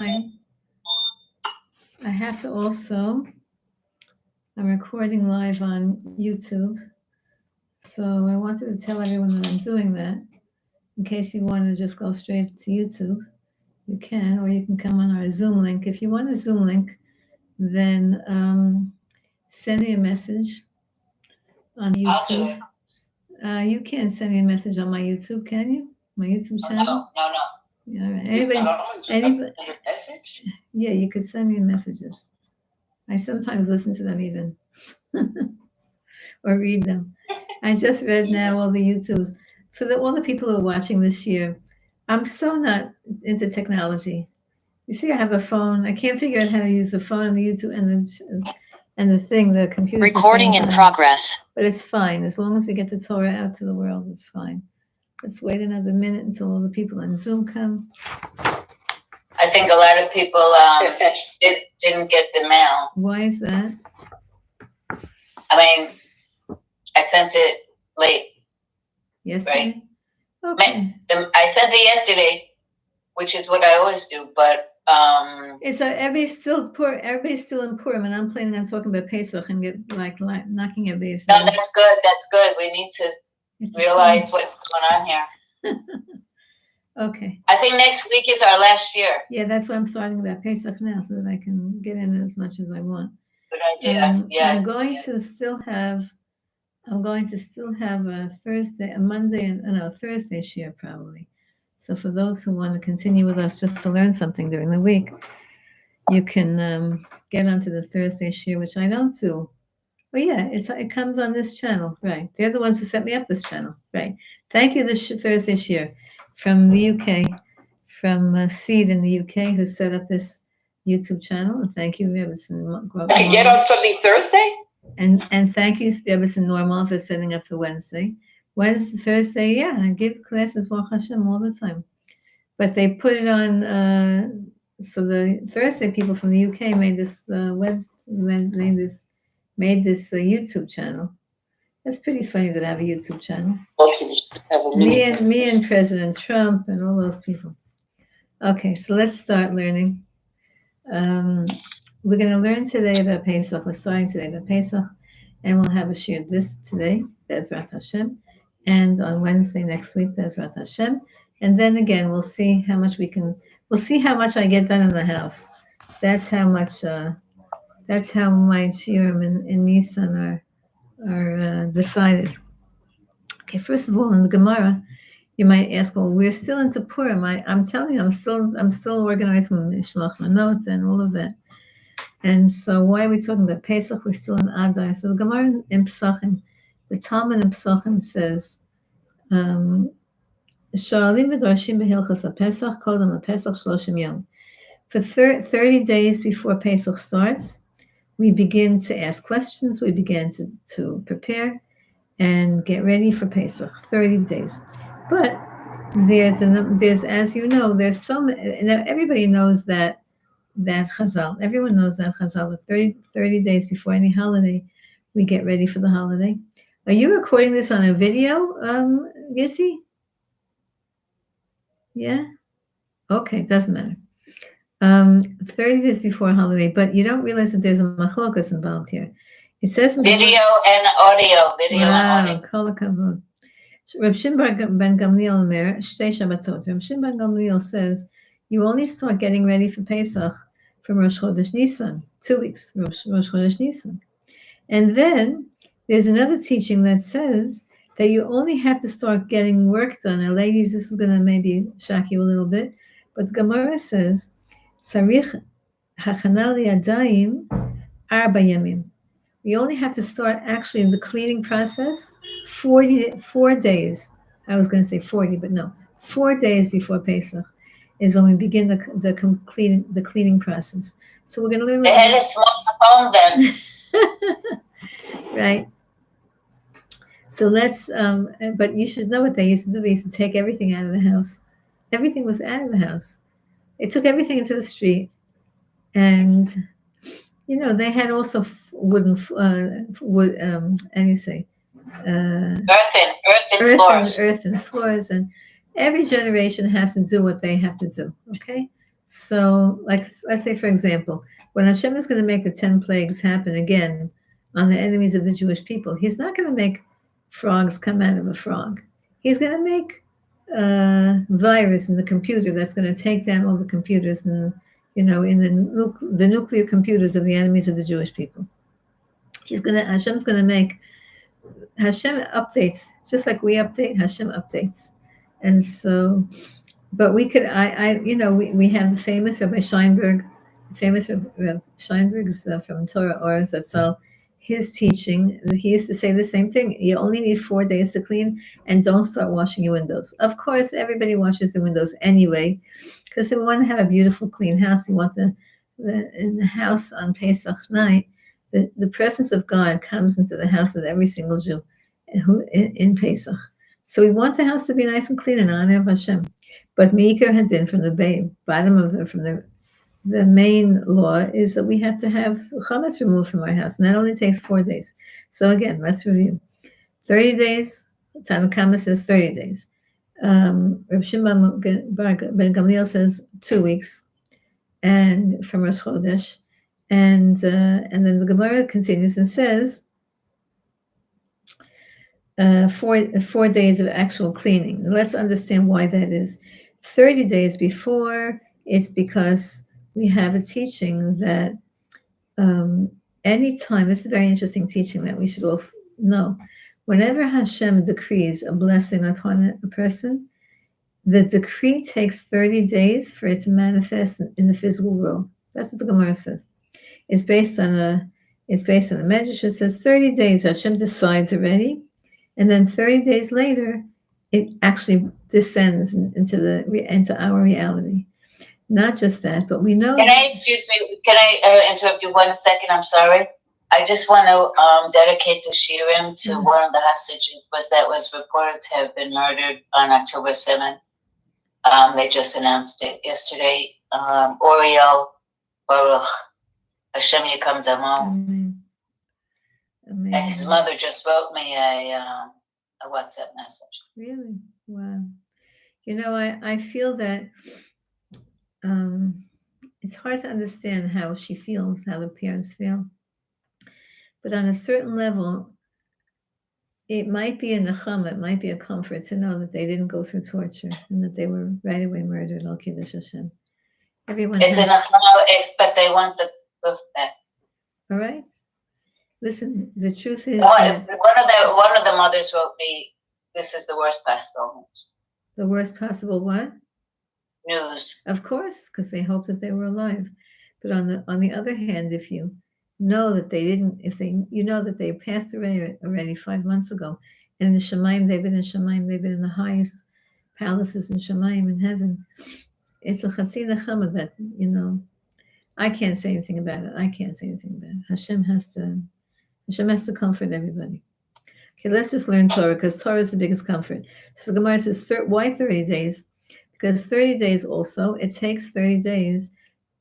I have to also, I'm recording live on YouTube. So I wanted to tell everyone that I'm doing that. In case you want to just go straight to YouTube, you can, or you can come on our Zoom link. If you want a Zoom link, then send me a message on YouTube. You can't send me a message on my YouTube, can you? My YouTube channel? No. Yeah, all right. Anybody? Yeah, you could send me messages. I sometimes listen to them even, or read them. I just read now all the YouTubes. For all the people who are watching this year, I'm so not into technology. You see, I have a phone. I can't figure out how to use the phone and the YouTube and the computer. Recording in progress. But it's fine. As long as we get the Torah out to the world, it's fine. Let's wait another minute until all the people on Zoom come. I think a lot of people didn't get the mail. Why is that? I mean, I sent it late. Yesterday? Right? Okay. I sent it yesterday, which is what I always do, but it's everybody's still poor. Everybody's still in Purim, and I'm planning on talking about Pesach and get like knocking everybody's. No, that's good. That's good. We need to realize what's going on here. Okay. I think next week is our last year. Yeah, that's why I'm starting about Pesach now, so that I can get in as much as I want. Good idea. I'm going to still have a Thursday, a Monday, and a Thursday share probably. So for those who want to continue with us just to learn something during the week, you can get onto the Thursday share, which I don't do. Well, yeah, it comes on this channel, right? They're the ones who set me up this channel, right? Thank you, this Thursday share from the UK, from Seed in the UK, who set up this YouTube channel. And thank you, Rebbetzin. Can get on Sunday, Thursday? And thank you, Rebbetzin Normal, for setting up the Wednesday. Thursday, yeah, I give classes, Baruch Hashem, all the time. But they put it on, so the Thursday people from the UK made this made this YouTube channel. That's pretty funny that I have a YouTube channel. Me and President Trump and all those people. Okay, so let's start learning. We're going to learn today about Pesach. We're starting today about Pesach, and we'll have a shir this today, Bezrat Hashem, and on Wednesday next week, Bezrat Hashem, and then again we'll see how much we'll see how much I get done in the house. That's how much. That's how my shiurim in Nisan are decided. Okay, first of all, in the Gemara, you might ask, well, we're still into Purim. I'm telling you, I'm still organizing the Shlach Manot and all of that. And so why are we talking about Pesach? We're still in Adar. So the Gemara in Pesachim, the Talmud in Pesachim says, Sha'alim v'dorshim b'hilchos Pesach kodem Pesach shloshim yom. For 30 days before Pesach starts, we begin to ask questions. We begin to prepare and get ready for Pesach. 30 days, but there's as you know, there's some. Everybody knows that Chazal. Everyone knows that Chazal. 30 days before any holiday, we get ready for the holiday. Are you recording this on a video, Gitzi? Yeah. Okay, doesn't matter. 30 days before a holiday, but you don't realize that there's a machlokas involved here. It says video and audio. Wow, kol hakavod. Reb Shimon ben Gamliel Omer, Shtei Shabbatot. Reb Shimon ben Gamliel says you only start getting ready for Pesach from Rosh Chodesh Nisan, 2 weeks, Rosh Chodesh Nisan. And then there's another teaching that says that you only have to start getting work done. Now, ladies, this is going to maybe shock you a little bit, but the Gemara says, Sarich hachana liyadayim arba yamim. We only have to start actually in the cleaning process 4 days. I was going to say 40, but no, 4 days before Pesach is when we begin the cleaning process. So we're going to learn. They had a small home then. Right. So let's, but you should know what they used to do. They used to take everything out of the house. Everything was out of the house. They took everything into the street. And, you know, they had also wooden, how do you say? Earthen floors. And every generation has to do what they have to do. Okay. So, like, let's say, for example, when Hashem is going to make the 10 plagues happen again on the enemies of the Jewish people, he's not going to make frogs come out of a frog. He's going to make a virus in the computer that's going to take down all the computers and, in the nuclear computers of the enemies of the Jewish people. Hashem's going to make, Hashem updates, just like we update, Hashem updates. And so, but we could, we have the famous Rabbi Scheinberg, Rabbi Scheinberg's from Torah Or Zatzal, his teaching, he used to say the same thing. You only need 4 days to clean, and don't start washing your windows. Of course, everybody washes the windows anyway, because we want to have a beautiful, clean house. You want in the house on Pesach night, the presence of God comes into the house of every single Jew in Pesach. So we want the house to be nice and clean in honor of Hashem. But Meikar Hadin, from the bottom of from the main law is that we have to have chametz removed from our house, and that only takes 4 days. So again, let's review. 30 days, Tanna Kama says 30 days. Reb Shimon ben Gamliel says 2 weeks, and from Rosh Chodesh, and then the Gemara continues and says 4 days of actual cleaning. Let's understand why that is. 30 days before, it's because we have a teaching that anytime, this is a very interesting teaching that we should all know, whenever Hashem decrees a blessing upon a person, the decree takes 30 days for it to manifest in the physical world. That's what the Gemara says. It's based on a medrash. It says 30 days Hashem decides already, and then 30 days later, it actually descends into our reality. Not just that, but we know. Can I interrupt you 1 second? I'm sorry. I just want to dedicate the shiurim to one of the hostages that was reported to have been murdered on October 7th. They just announced it yesterday. Oriel Baruch, Hashem Yikam Damo. Amen. Amen. And his mother just wrote me a WhatsApp message. Really? Wow. I feel that it's hard to understand how she feels, how the parents feel. But on a certain level, it might be a nechama, it might be a comfort to know that they didn't go through torture and that they were right away murdered. Al Kiddush Hashem. Everyone. It's a nechama, but they want the back. All right. Listen, the truth is one of the mothers wrote me, "This is the worst possible news." The worst possible what? News. Of course, because they hoped that they were alive. But on the other hand, if you know that they didn't, that they passed away already 5 months ago, and in the Shemaim, they've been in the highest palaces in Shemaim in heaven. It's a chassid nechama that, I can't say anything about it. Hashem has to comfort everybody. Okay, let's just learn Torah, because Torah is the biggest comfort. So the Gemara says, why 30 days? Because 30 days also, it takes 30 days.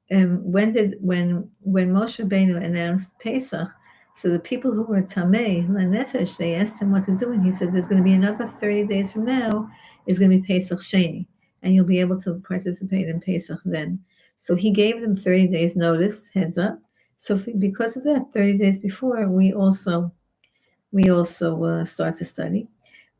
When Moshe Rabbeinu announced Pesach, so the people who were Tamei, Lanefesh, they asked him what to do, and he said, there's going to be another 30 days from now, is going to be Pesach Sheni, and you'll be able to participate in Pesach then. So he gave them 30 days notice, heads up. So because of that, 30 days before, we also start to study.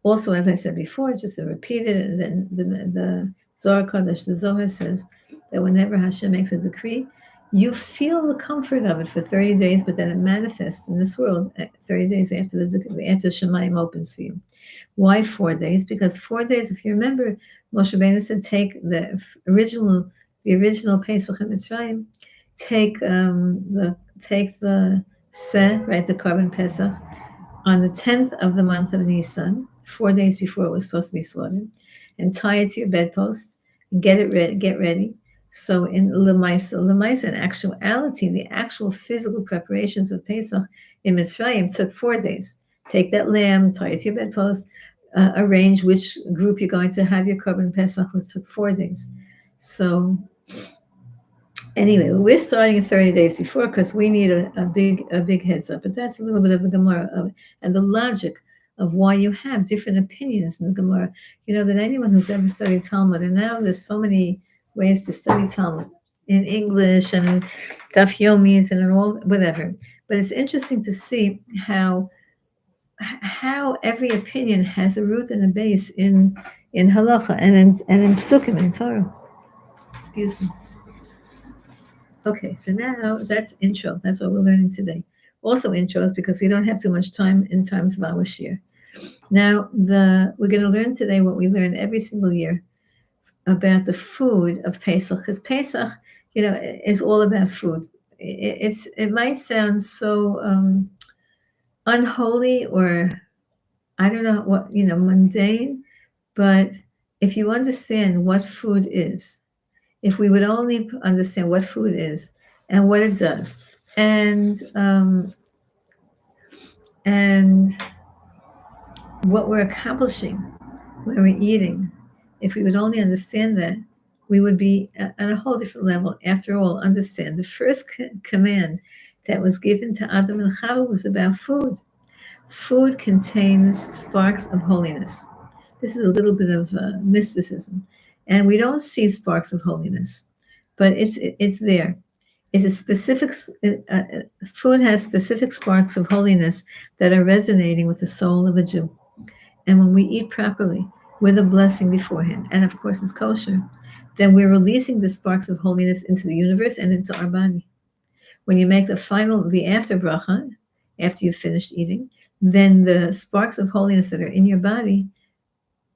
Also, as I said before, just to repeat it, then the Zohar Kodesh, the Zohar says that whenever Hashem makes a decree, you feel the comfort of it for 30 days, but then it manifests in this world 30 days after the Shemaim opens for you. Why 4 days? Because 4 days, if you remember, Moshe Rabbeinu said, take the original Pesach in Mitzrayim, take the Seh, right, the Korban Pesach, on the 10th of the month of Nisan, 4 days before it was supposed to be slaughtered, and tie it to your bedposts, and get ready. So in Lemaisa, in actuality, the actual physical preparations of Pesach in Mitzrayim took 4 days. Take that lamb, tie it to your bedpost, arrange which group you're going to have your Korban Pesach with, took 4 days. So anyway, we're starting 30 days before because we need a big heads up. But that's a little bit of the Gemara and the logic of why you have different opinions in the Gemara. That anyone who's ever studied Talmud, and now there's so many ways to study Talmud. in English and in Daf Yomis and in all whatever. But it's interesting to see how every opinion has a root and a base in halacha and in psukim in Torah. Excuse me. Okay, so now that's intro. That's what we're learning today. Also intros because we don't have too much time in terms of our shir. Now we're going to learn today what we learn every single year about the food of Pesach, because Pesach, is all about food. It might sound so unholy or I don't know what mundane, but if you understand what food is, if we would only understand what food is and what it does, and what we're accomplishing when we're eating, if we would only understand that, we would be on a whole different level. After all, understand the first command that was given to Adam and Chava was about food. Food contains sparks of holiness. This is a little bit of mysticism, and we don't see sparks of holiness, but it's there. It's a specific. Food has specific sparks of holiness that are resonating with the soul of a Jew, and when we eat properly, with a blessing beforehand, and of course it's kosher, then we're releasing the sparks of holiness into the universe and into our body. When you make the after bracha, after you've finished eating, then the sparks of holiness that are in your body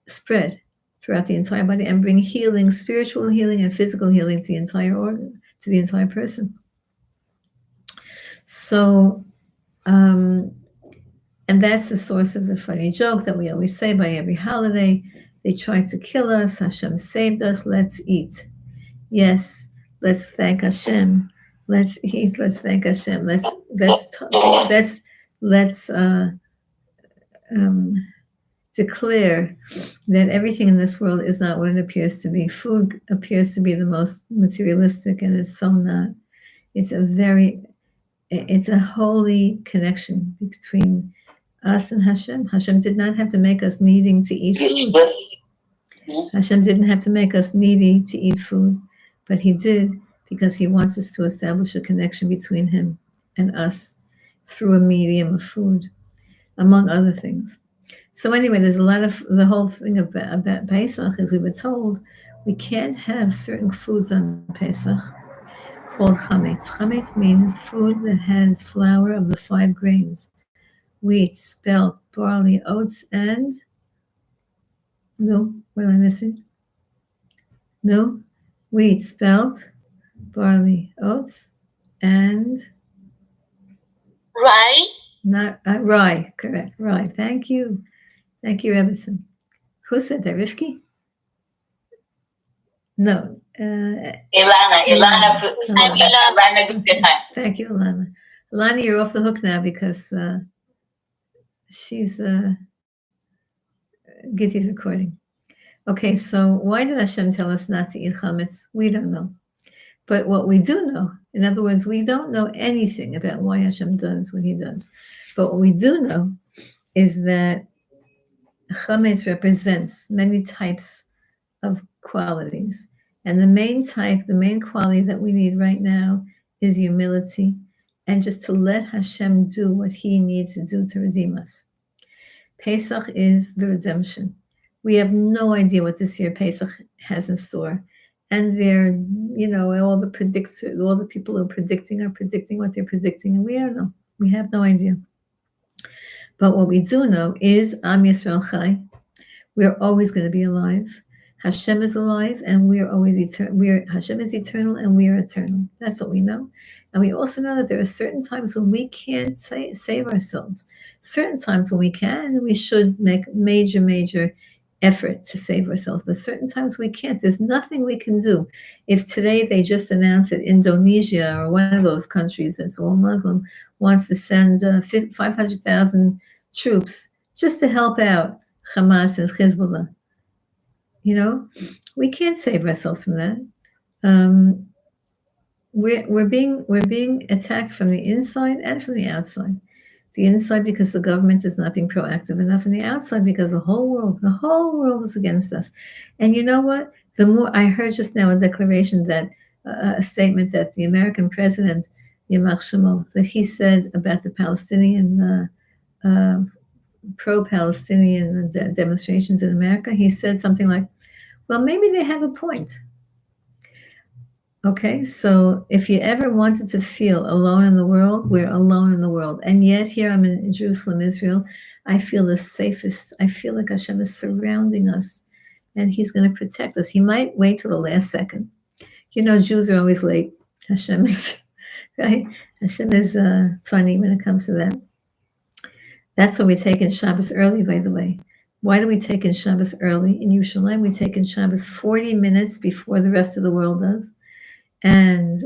spread throughout the entire body and bring healing, spiritual healing and physical healing to the entire organ, to the entire person. So, and that's the source of the funny joke that we always say by every holiday. They tried to kill us. Hashem saved us. Let's eat. Yes, let's thank Hashem. Let's eat. Let's thank Hashem. Let's declare that everything in this world is not what it appears to be. Food appears to be the most materialistic, and it's so not. It's a holy connection between us and Hashem. Hashem did not have to make us needing to eat food. Hashem didn't have to make us needy to eat food, but He did because He wants us to establish a connection between Him and us through a medium of food, among other things. So anyway, there's a lot of the whole thing about Pesach, as we were told, we can't have certain foods on Pesach called chametz. Chametz means food that has flour of the 5 grains: wheat, spelt, barley, oats, and what am I missing? Wheat, spelt, barley, oats, and Rye. Not rye. Correct, rye. Thank you, Rebbetzin. Who said that? Rivki? No. Ilana. Thank you, Ilana. Ilana, you're off the hook now because she's Gitti's recording. Okay, so why did Hashem tell us not to eat chametz? We don't know. But what we do know, in other words, we don't know anything about why Hashem does what He does. But what we do know is that chametz represents many types of qualities. And the main quality that we need right now is humility and just to let Hashem do what He needs to do to redeem us. Pesach is the redemption. We have no idea what this year Pesach has in store. And they're, all the people who are predicting what they're predicting, and we don't know. We have no idea. But what we do know is Am Yisrael Chai. We're always going to be alive. Hashem is alive, and we are always eternal. Hashem is eternal, and we are eternal. That's what we know. And we also know that there are certain times when we can't save ourselves. Certain times when we can, and we should make major effort to save ourselves. But certain times we can't. There's nothing we can do. If today they just announced that Indonesia or one of those countries that's all Muslim wants to send 500,000 troops just to help out Hamas and Hezbollah, we can't save ourselves from that. We're being attacked from the inside and from the outside. The inside because the government is not being proactive enough, and the outside because the whole world is against us. And you know what? The more I heard just now a declaration that a statement that the American president, Yamach Shemo, that he said about the Palestinian pro-Palestinian demonstrations in America. He said something like, well, maybe they have a point. Okay, so if you ever wanted to feel alone in the world, we're alone in the world. And yet here I'm in Jerusalem, Israel. I feel the safest. I feel like Hashem is surrounding us and he's going to protect us. He might wait till the last second. You know, Jews are always late. Hashem is, right? Hashem is funny when it comes to that. That's why we take in Shabbos early, by the way. Why do we take in Shabbos early? In Yerushalayim, we take in Shabbos 40 minutes before the rest of the world does. And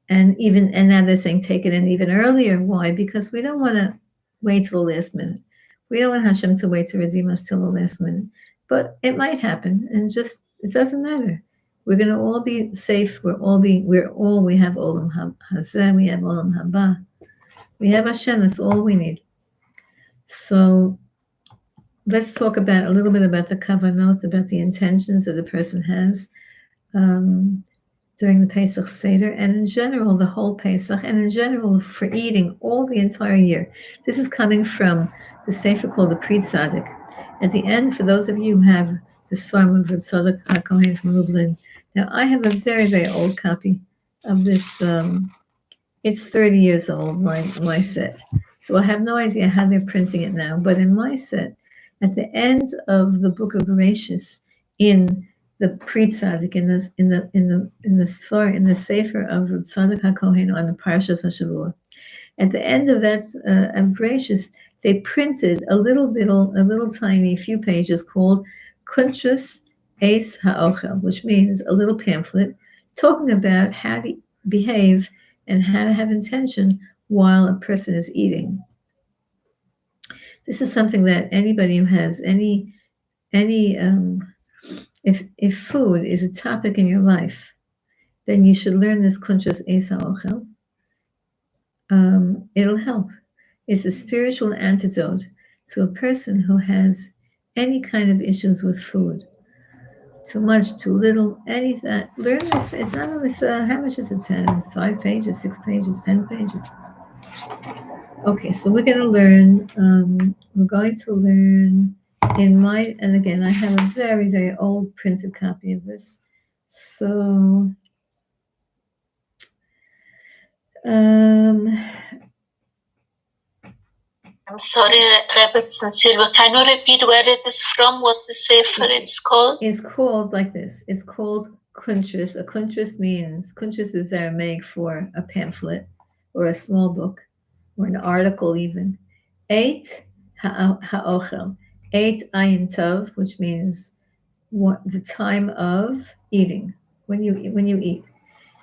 now they're saying take it in even earlier. Why? Because we don't want to wait till the last minute. We don't want Hashem to wait to redeem us till the last minute. But it might happen, and just it doesn't matter. We're going to all be safe. We have Olam Hazeh, we have Olam Haba, we have Hashem. That's all we need. So let's talk about a little bit about the kavanot, about the intentions that a person has during the Pesach Seder, and in general, the whole Pesach, and in general, for eating all the entire year. This is coming from the Sefer called the Pri Tzadik. At the end, for those of you who have the Svarim of Reb Tzadok HaKohen from Lublin, now I have a very, very old copy of this. It's 30 years old, my set. So I have no idea how they're printing it now. But in my set, at the end of the book of Bereshis, in the Pri Tzadik, in the Sefer of Reb Tzadok HaKohen on the Parashas HaShavua, at the end of that Bereshis, they printed a little tiny few pages called Kuntrus Eis HaOchel, which means a little pamphlet talking about how to behave and how to have intention while a person is eating. This is something that anybody who has if food is a topic in your life, then you should learn this Kuntrus Eis HaOchel. It'll help. It's a spiritual antidote to a person who has any kind of issues with food. Too much, too little, any of that. Learn this. It's not only how much is it? 10, 5 pages, 6 pages, 10 pages. Okay, so we're going to learn. And again, I have a very, very old printed copy of this. So, I'm sorry, Rabbi Silva. Can you repeat where it is from? What the sefer it's called? It's called like this. It's called Kuntrus. A Kuntrus is Aramaic for a pamphlet or a small book or an article even. 8 ha'ochel. 8 ayin tov, which means the time of eating, when you eat.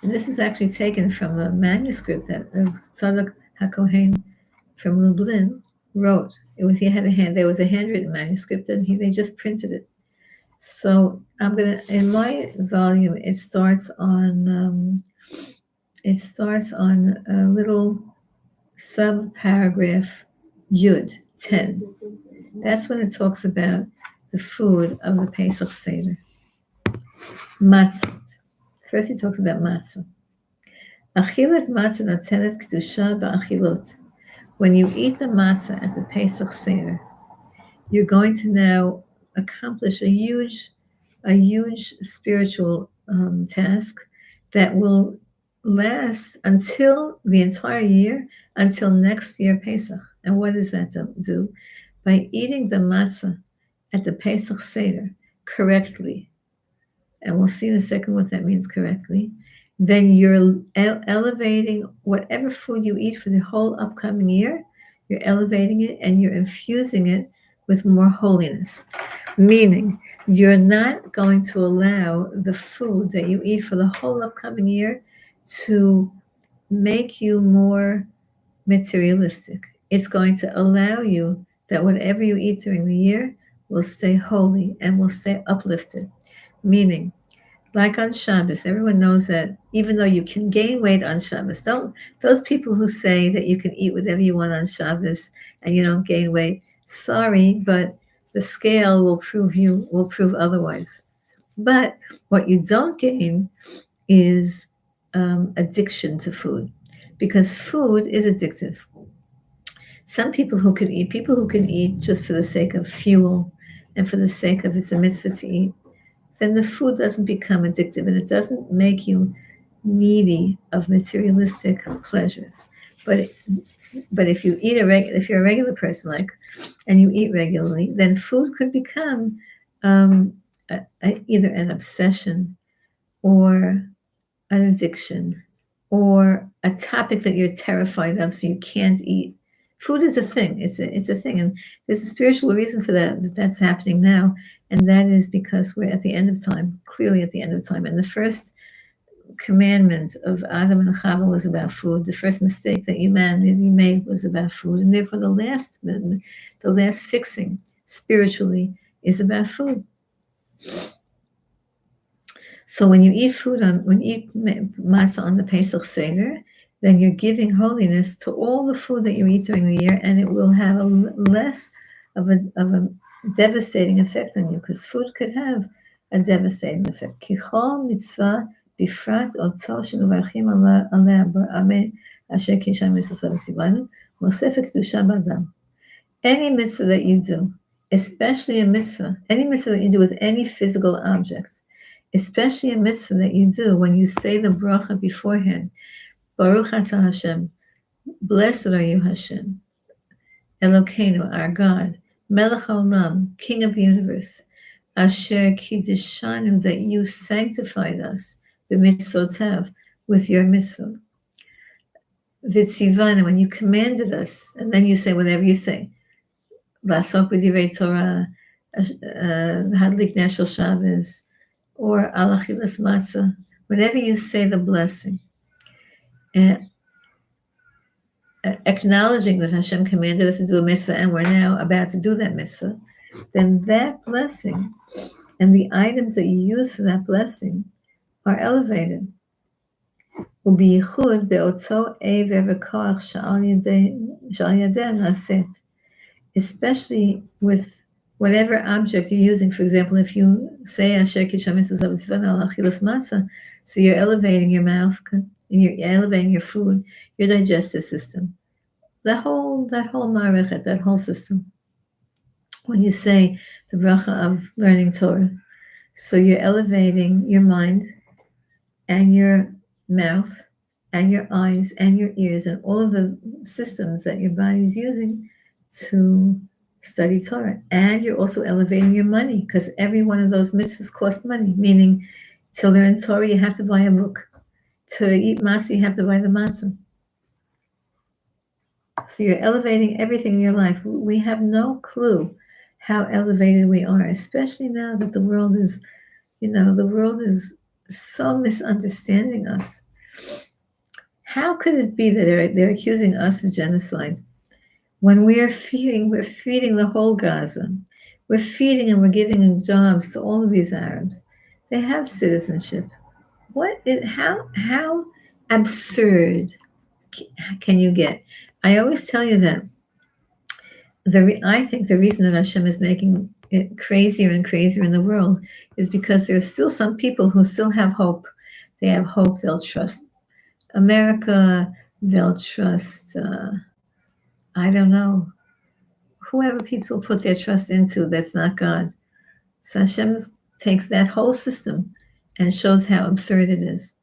And this is actually taken from a manuscript that Tzadok HaKohen from Lublin wrote. There was a handwritten manuscript, and they just printed it. So in my volume, it starts on a little sub-paragraph Yud 10. That's when it talks about the food of the Pesach Seder. Matzah. First, he talks about matzah. Achilat matzah notenet kedusha ba'achilot. When you eat the matzah at the Pesach Seder, you're going to now accomplish a huge spiritual task that will last until the entire year, until next year Pesach. And what does that do? By eating the matzah at the Pesach Seder correctly, and we'll see in a second what that means correctly, then you're elevating whatever food you eat for the whole upcoming year, you're elevating it and you're infusing it with more holiness. Meaning, you're not going to allow the food that you eat for the whole upcoming year to make you more materialistic. It's going to allow you that whatever you eat during the year will stay holy and will stay uplifted. Meaning, like on Shabbos, everyone knows that even though you can gain weight on Shabbos, those people who say that you can eat whatever you want on Shabbos and you don't gain weight, sorry, but the scale will prove otherwise. But what you don't gain is addiction to food, because food is addictive. Some people who can eat just for the sake of fuel and for the sake of it's a mitzvah to eat, then the food doesn't become addictive and it doesn't make you needy of materialistic pleasures. But if you eat if you're a regular person, and you eat regularly, then food could become either an obsession or an addiction or a topic that you're terrified of, so you can't eat. Food is a thing. It's a thing, and there's a spiritual reason for that's happening now, and that is because we're at the end of time, clearly at the end of time. And the first commandment of Adam and Chava was about food. The first mistake that humanity made was about food, and therefore the last fixing spiritually is about food. So when you eat matzah on the Pesach Seder, then you're giving holiness to all the food that you eat during the year, and it will have less of a devastating effect on you, because food could have a devastating effect. Kichol mitzvah bifrat oto shenuvarchim aleh asher kishan mitzvah tzivanu mosef kedusha b'adam. Any mitzvah that you do, especially any mitzvah that you do with any physical object, especially a mitzvah that you do when you say the bracha beforehand, Baruch atah Hashem, blessed are you Hashem, Elokeinu, our God, Melech haolam, King of the universe, Asher kiddeshanu, that you sanctified us, b'mitzvotav, with your mitzvah, v'tzivanu, when you commanded us, and then you say whatever you say, Lasok b'divrei Torah, Hadlik ner shel Shabbos, or alachilas matzah, whenever you say the blessing, acknowledging that Hashem commanded us to do a mitzvah and we're now about to do that mitzvah, then that blessing and the items that you use for that blessing are elevated. U'biyichud be'oto ever v'koach sha'al yadeh na'aset, especially with whatever object you're using. For example, if you say Asher Kisha Mitzvah Tzivana Achilas Matzah, so you're elevating your mouth and you're elevating your food, your digestive system, that whole ma'arechet, that whole system. When you say the bracha of learning Torah, so you're elevating your mind and your mouth and your eyes and your ears and all of the systems that your body is using to study Torah. And you're also elevating your money, because every one of those mitzvahs cost money, meaning to learn Torah you have to buy a book, to eat matzah you have to buy the matzah. So you're elevating everything in your life. We have no clue how elevated we are, especially now that the world is so misunderstanding us. How could it be that they're accusing us of genocide when we're feeding the whole Gaza? We're feeding and we're giving jobs to all of these Arabs. They have citizenship. How absurd can you get? I always tell you that I think the reason that Hashem is making it crazier and crazier in the world is because there are still some people who still have hope. They have hope. They'll trust America. They'll trust, I don't know, whoever people put their trust into that's not God. So Hashem takes that whole system and shows how absurd it is.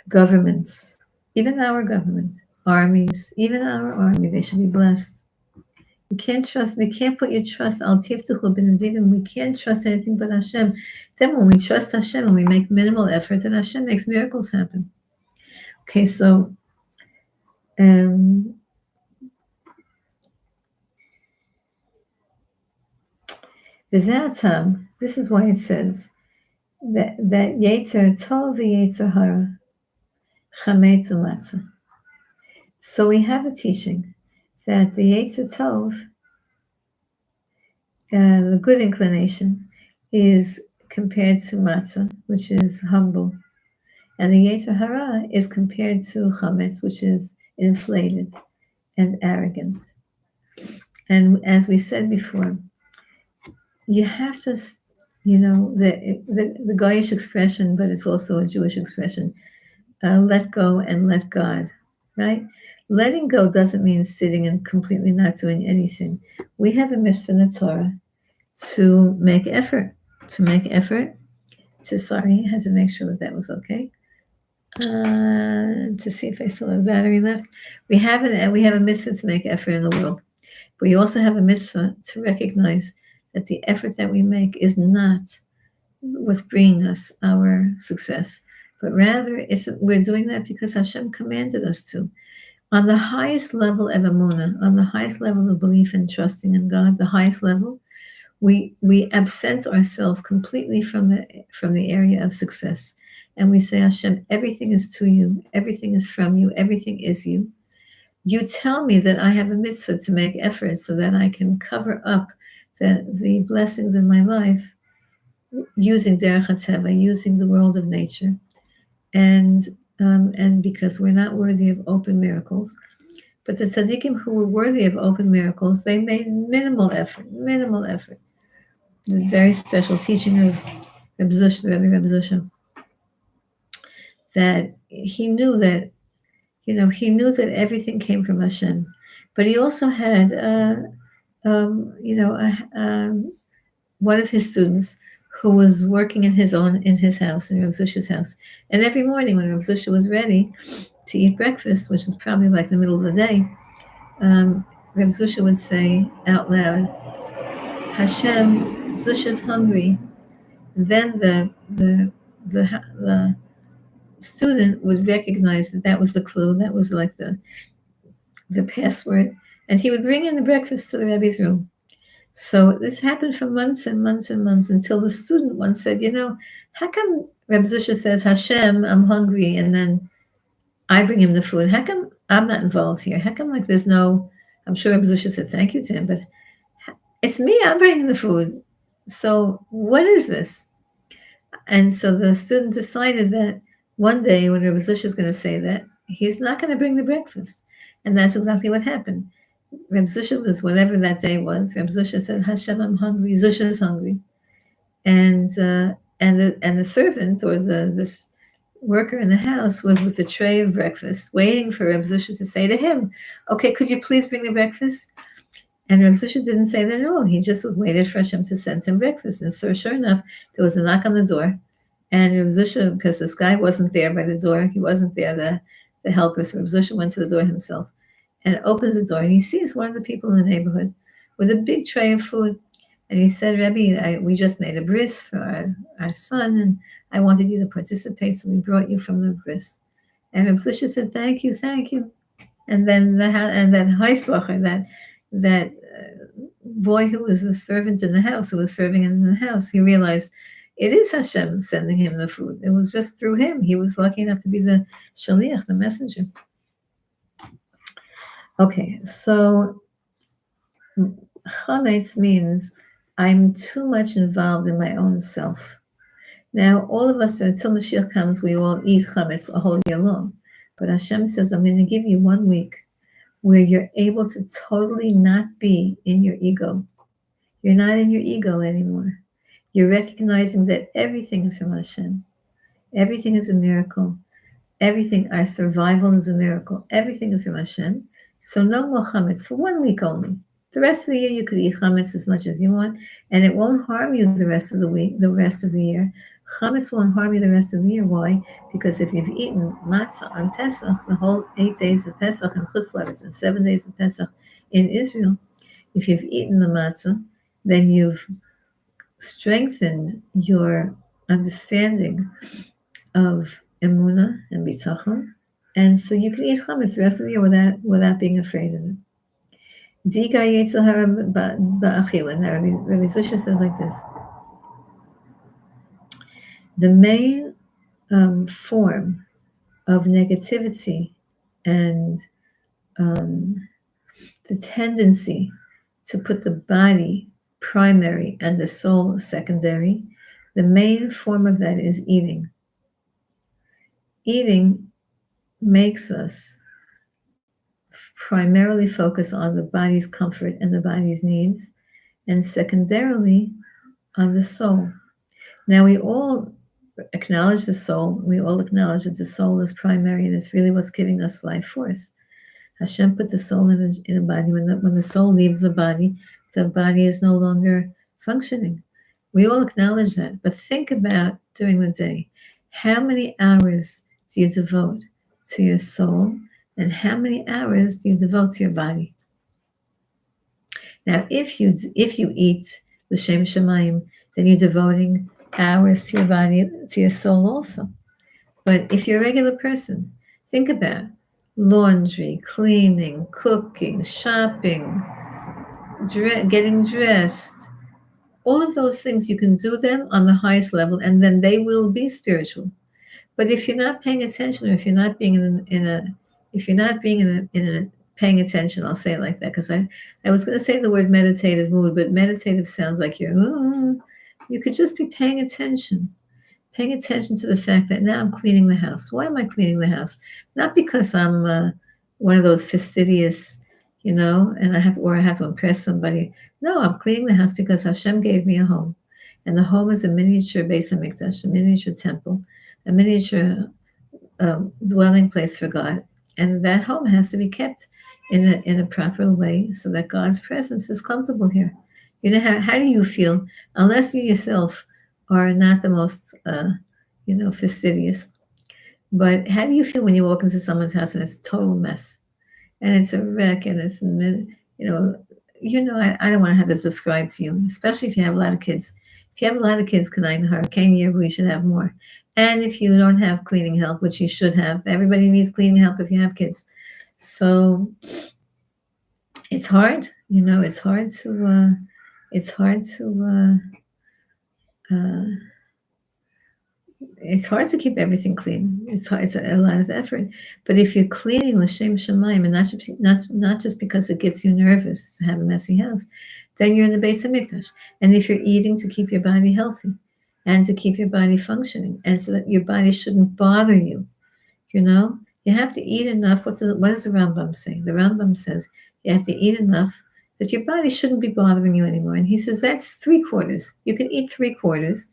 Governments, even our government, armies, even our army, they should be blessed. You can't trust, they can't put your trust, we can't trust anything but Hashem. Then when we trust Hashem and we make minimal effort, then Hashem makes miracles happen. Okay, so this is why it says that Yetzer Tov v'Yetzer Hara, Chametz u'Matzah. So we have a teaching that the Yetzer Tov, the good inclination, is compared to Matzah, which is humble, and the Yetzer Hara is compared to Chametz, which is inflated and arrogant. And as we said before, you have to the Goyish expression, but it's also a Jewish expression. Let go and let God, right? Letting go doesn't mean sitting and completely not doing anything. We have a mitzvah in the Torah to make effort, sorry, I had to make sure that was okay. To see if I still have battery left. We have a mitzvah to make effort in the world. But we also have a mitzvah to recognize that the effort that we make is not what's bringing us our success, but rather we're doing that because Hashem commanded us to. On the highest level of emunah, on the highest level of belief and trusting in God, the highest level, we absent ourselves completely from the area of success, and we say, Hashem, everything is to you, everything is from you, everything is you. You tell me that I have a mitzvah to make efforts so that I can cover up the blessings in my life using derech hateva, using the world of nature, and because we're not worthy of open miracles. But the tzaddikim who were worthy of open miracles, they made minimal effort. The very special teaching of Reb Zusha, that he knew that everything came from Hashem, but he also had one of his students who was working in his house, in Reb Zusha's house, and every morning when Reb Zusha was ready to eat breakfast, which was probably like the middle of the day, Reb Zusha would say out loud, Hashem, Zusha's hungry. And then the student would recognize that was the clue, that was like the password, and he would bring in the breakfast to the Rebbe's room. So this happened for months and months and months until the student once said, how come Reb Zusha says, Hashem, I'm hungry, and then I bring him the food? How come I'm not involved here? How come I'm sure Reb Zusha said thank you to him, but it's me, I'm bringing the food. So what is this? And so the student decided that one day when Reb Zusha is going to say that, he's not going to bring the breakfast. And that's exactly what happened. Reb Zusha was, whatever that day was, Reb Zusha said, Hashem, I'm hungry, Zusha is hungry. And the servant, or this worker in the house, was with the tray of breakfast, waiting for Reb Zusha to say to him, okay, could you please bring the breakfast? And Reb Zusha didn't say that at all. He just waited for Hashem to send him breakfast. And so sure enough, there was a knock on the door. And Reb Zusha, because this guy wasn't there by the door, he wasn't there, the helper, so Reb Zusha went to the door himself and opens the door, and he sees one of the people in the neighborhood with a big tray of food. And he said, Rebbe, we just made a bris for our son, and I wanted you to participate, so we brought you from the bris. And Reb Zusha said, thank you. And then that Heisbacher, that boy who was the servant in the house, who was serving in the house, he realized it is Hashem sending him the food. It was just through him. He was lucky enough to be the shaliach, the messenger. Okay, so chametz means I'm too much involved in my own self. Now, all of us, until Mashiach comes, we all eat chametz a whole year long. But Hashem says, I'm going to give you 1 week where you're able to totally not be in your ego. You're not in your ego anymore. You're recognizing that everything is from Hashem. Everything is a miracle. Everything, our survival is a miracle. Everything is from Hashem. So no more chametz for 1 week only. The rest of the year you could eat chametz as much as you want, and it won't harm you the rest of the week, the rest of the year. Chametz won't harm you the rest of the year. Why? Because if you've eaten matzah on Pesach, the whole 8 days of Pesach in Chutz and 7 days of Pesach in Israel, if you've eaten the matzah, then you've strengthened your understanding of emunah and bitachon, and so you can eat chametz the rest of the year without being afraid of it. Diga yetzer hara ba'achila. Now, Rabbi Zusha says like this: the main form of negativity and the tendency to put the body primary and the soul secondary, the main form of that is eating. Eating makes us primarily focus on the body's comfort and the body's needs, and secondarily on the soul. Now we all acknowledge the soul. We all acknowledge that the soul is primary and it's really what's giving us life force. Hashem put the soul in a body. When the soul leaves the body is no longer functioning. We all acknowledge that. But think about during the day, how many hours do you devote to your soul and how many hours do you devote to your body? Now, if you eat l'shem shamayim, then you're devoting hours to your body, to your soul also. But if you're a regular person, think about laundry, cleaning, cooking, shopping, getting dressed. All of those things, you can do them on the highest level, and then they will be spiritual. But if you're not paying attention, or if you're not being paying attention, I'll say it like that, because I was going to say the word meditative mood, but meditative sounds like you could just be paying attention to the fact that now I'm cleaning the house. Why am I cleaning the house? Not because I'm one of those fastidious, and I have to impress somebody. No, I'm cleaning the house because Hashem gave me a home, and the home is a miniature Beis HaMikdash, a miniature temple, a miniature dwelling place for God, and that home has to be kept in a proper way so that God's presence is comfortable here. How do you feel? Unless you yourself are not the most, fastidious. But how do you feel when you walk into someone's house and it's a total mess, and it's a wreck, and it's, I don't want to have this described to you, especially if you have a lot of kids. If you have a lot of kids, we should have more. And if you don't have cleaning help, which you should have, everybody needs cleaning help if you have kids. So it's hard, it's hard to keep everything clean. It's a lot of effort. But if you're cleaning l'shem shamayim, and not just because it gets you nervous to have a messy house, then you're in the Beis HaMikdash. And if you're eating to keep your body healthy and to keep your body functioning, and so that your body shouldn't bother you, you have to eat enough. What does the Rambam say? The Rambam says you have to eat enough that your body shouldn't be bothering you anymore. And he says that's 3/4. You can eat 3/4.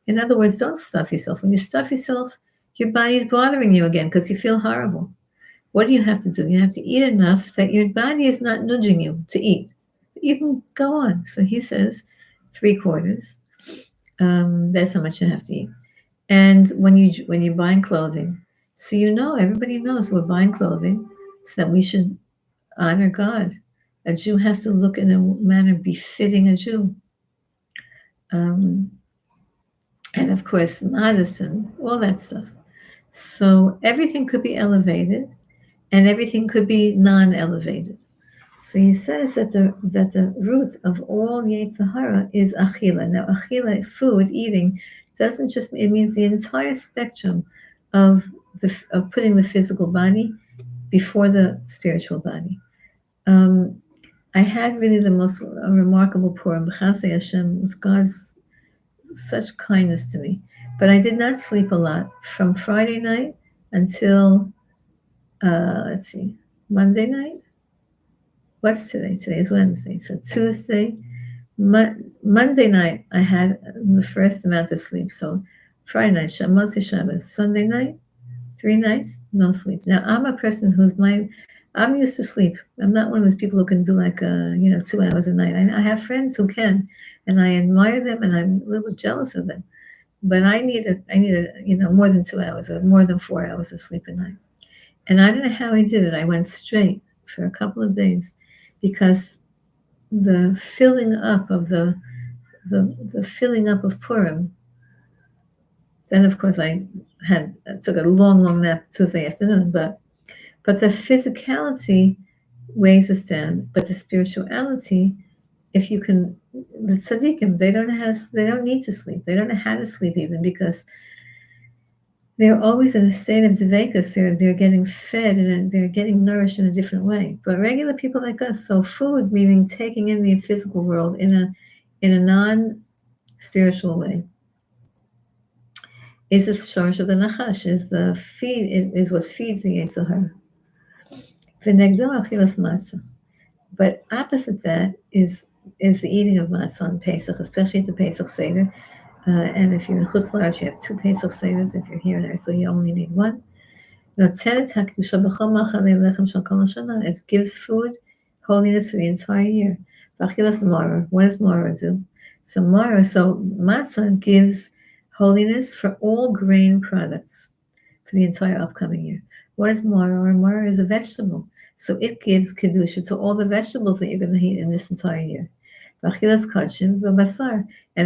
In other words, don't stuff yourself. When you stuff yourself, your body's bothering you again because you feel horrible. What do you have to do? You have to eat enough that your body is not nudging you to eat. You can go on. So he says 3/4. That's how much you have to eat. And when you're buying clothing, so everybody knows we're buying clothing so that we should honor God. A Jew has to look in a manner befitting a Jew. And of course, modest and all that stuff. So everything could be elevated, and everything could be non-elevated. So he says that the root of all Yetzer Hara is achila. Now, achila, food, eating, it means the entire spectrum of putting the physical body before the spiritual body. I had really the most remarkable Purim, b'chasei Hashem, with God's such kindness to me. But I did not sleep a lot from Friday night until, Monday night? What's today? Today is Wednesday. So Tuesday, Monday night, I had the first amount of sleep. So Friday night, Matzah Shabbos. Sunday night, 3 nights, no sleep. Now, I'm a person I'm used to sleep. I'm not one of those people who can do 2 hours a night. I have friends who can, and I admire them, and I'm a little jealous of them. But I need more than 2 hours or more than 4 hours of sleep a night. And I don't know how I did it. I went straight for a couple of days because the filling up of the filling up of Purim. Then, of course, I took a long nap Tuesday afternoon, but the physicality weighs us down. But the spirituality, if you can, the tzaddikim, they don't need to sleep. They don't know how to sleep even because they're always in a state of dveikus. They're getting fed and they're getting nourished in a different way. But regular people like us, so food, meaning taking in the physical world in a non-spiritual way, is the shorish of the nachash, is what feeds the Yetzer Hara. V'negdo achilas matzah. But opposite that is the eating of matzah on Pesach, especially at the Pesach Seder. And if you're in Chutz La'aretz, you have 2 Pesach Seders. If you're here in Israel, you only need 1. It gives food, holiness for the entire year. What does Mara do? So Matzah gives holiness for all grain products for the entire upcoming year. What is Mara? Mara is a vegetable. So it gives Kedusha to all the vegetables that you're going to eat in this entire year. And in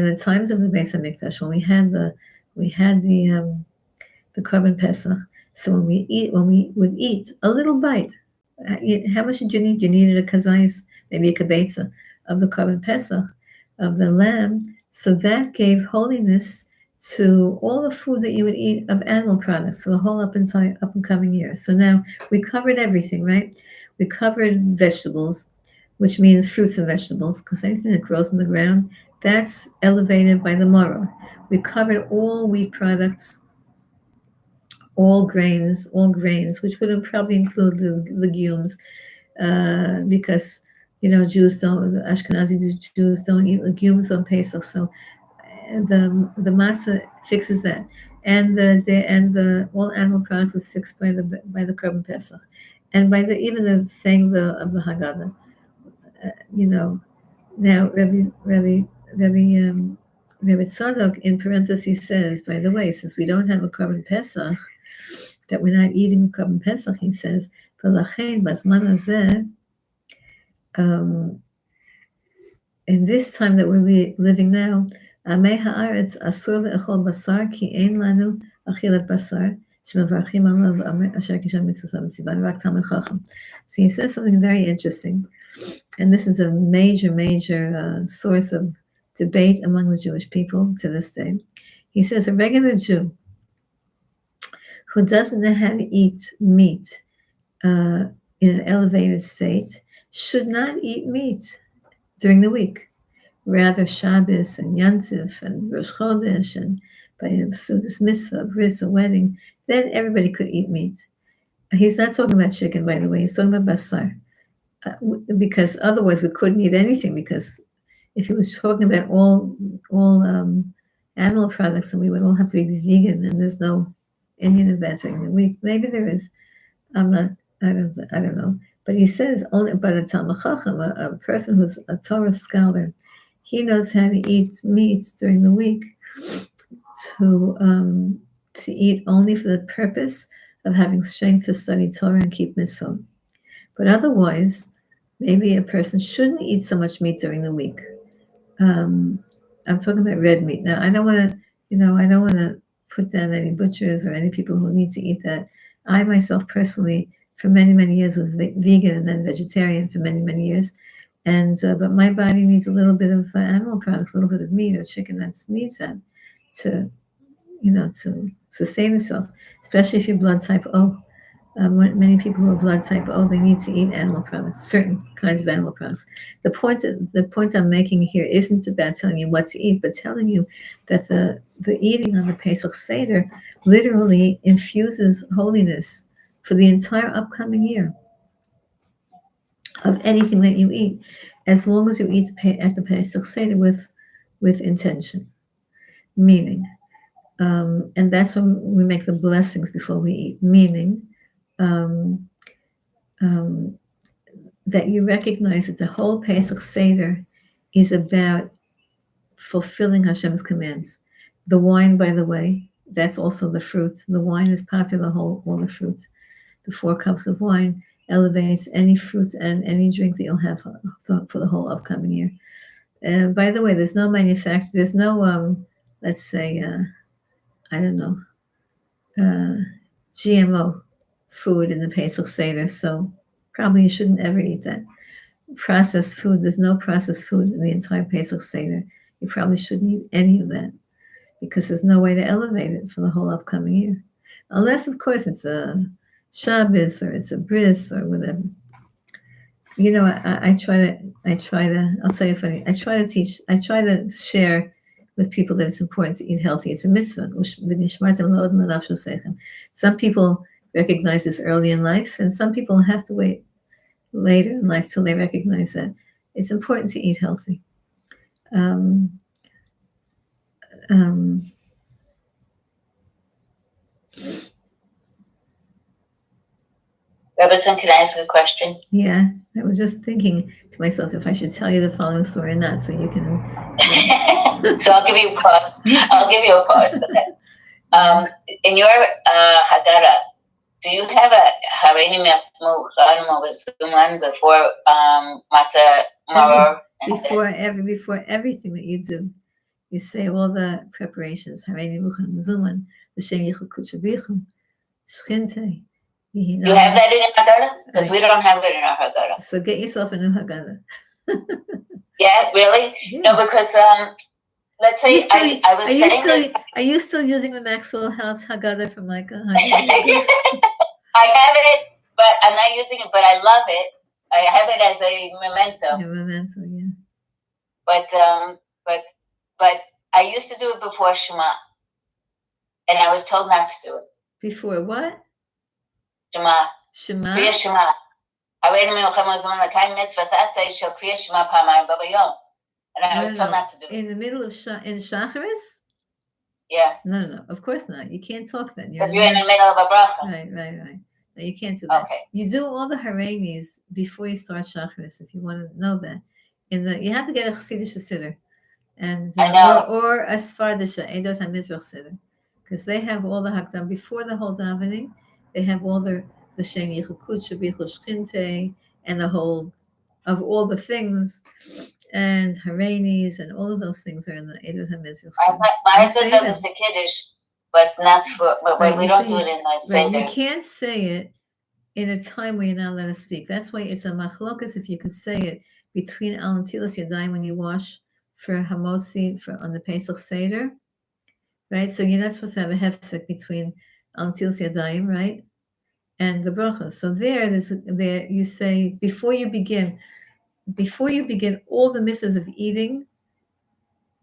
the times of the Beis HaMikdash, when we had the Korban Pesach, so when we would eat a little bite, how much did you need? You needed a kazayis, maybe a kibetza of the Korban Pesach, of the lamb. So that gave holiness to all the food that you would eat of animal products for the whole up and coming year. So now we covered everything, right? We covered vegetables, which means fruits and vegetables, because anything that grows from the ground, that's elevated by the morrow. We covered all wheat products, all grains, which would probably include the legumes, because Ashkenazi Jews don't eat legumes on Pesach, so the matzah fixes that, and the all animal products is fixed by the Korban Pesach, and by even the saying of the Haggadah. Now Rabbi Tzadok in parentheses says, by the way, since we don't have a Korban Pesach, that we're not eating a Korban Pesach, he says, "V'lachein bazman hazeh," in this time that we're living now, Amei haaretz asur le'echol basar ki ein lanu achilat basar shemevarchim alav asher kishan mitzvah v'tzivan rak talmid chacham. So he says something very interesting, and this is a major source of debate among the Jewish people to this day. He says a regular Jew who doesn't know how to eat meat in an elevated state should not eat meat during the week. Rather, Shabbos and Yantif and Rosh Chodesh and by a Sudas Mitzvah, bris, a wedding, then everybody could eat meat. He's not talking about chicken, by the way. He's talking about basar. Because otherwise we couldn't eat anything, because if he was talking about all animal products, and we would all have to be vegan, and there's no Indian of that during the week. Maybe there is. I don't know. But he says only, but a Talmid Chacham, a person who's a Torah scholar, he knows how to eat meat during the week to eat only for the purpose of having strength to study Torah and keep mitzvah. But otherwise, maybe a person shouldn't eat so much meat during the week. I'm talking about red meat. Now, I don't want to put down any butchers or any people who need to eat that. I myself personally, for many years, was vegan and then vegetarian for many years. And but my body needs a little bit of animal products, a little bit of meat or chicken that needs that to sustain itself, especially if you're blood type O. Many people who are blood type O, they need to eat animal products, certain kinds of animal products. The point I'm making here isn't about telling you what to eat, but telling you that the eating on the Pesach Seder literally infuses holiness for the entire upcoming year of anything that you eat, as long as you eat at the Pesach Seder with intention, meaning, and that's when we make the blessings before we eat, meaning that you recognize that the whole Pesach Seder is about fulfilling Hashem's commands. The wine, by the way, that's also the fruit. The wine is part of all the fruits. The 4 cups of wine elevates any fruit and any drink that you'll have for the whole upcoming year. And by the way, there's no manufacturer, there's no, let's say, GMO food in the Pesach Seder, so probably you shouldn't ever eat that. Processed food, there's no processed food in the entire Pesach Seder. You probably shouldn't eat any of that, because there's no way to elevate it for the whole upcoming year. Unless, of course, it's a Shabbos or it's a bris or whatever. I try to, I'll tell you funny, I try to share with people that it's important to eat healthy. It's a mitzvah. Some people recognize this early in life, and some people have to wait later in life till they recognize that it's important to eat healthy. Rebbetzin, can I ask a question? Yeah, I was just thinking to myself if I should tell you the following story or not, so you can. So I'll give you a pause. I'll give you a pause for that. In your Haggadah, do you have a Hareini Mu'chanim before Matzah Maror? Before everything that you do, you say all the preparations. Hareini Mu'chanim Mezuman, L'Shem Yichud Kudshabichim, Shchinte. You have that in your Haggadah? Because we don't have it in our Haggadah. So get yourself a new Haggadah. Yeah, really? Yeah. No, because let's say I was saying are you still using the Maxwell House Haggadah from like I have it, but I'm not using it, but I love it. I have it as a memento. A memento, yeah. But I used to do it before Shema, and I was told not to do it. Before what? Shema. Shema. Shema. And I was told not to do it. In the middle of in Shacharis? Yeah. No. Of course not. You can't talk then. Because you're in the middle of a bracha. Right. No, you can't do that. Okay. You do all the Hareinis before you start Shacharis, if you want to know that. You have to get a Chassidish Seder, and or a Sfardish Eidot HaMizrach Seder, because they have all the Hakdam before the whole davening. They have all the Shem Yichud Shabichul Shchinte and the whole of all the things, and Hareinis and all of those things are in the Eidot HaMizrach Seder. Mine does it for Kiddush, but not for. But we don't do it in the Seder. Right, you can't say it in a time where you're not allowed to speak. That's why it's a machlokas if you could say it between Al Netilas Yadayim when you wash for Hamotzi on the Pesach Seder, right? So you're not supposed to have a hefsek between Al Netilas Yadayim, right, and the brachas. So there you say before you begin all the mitzvahs of eating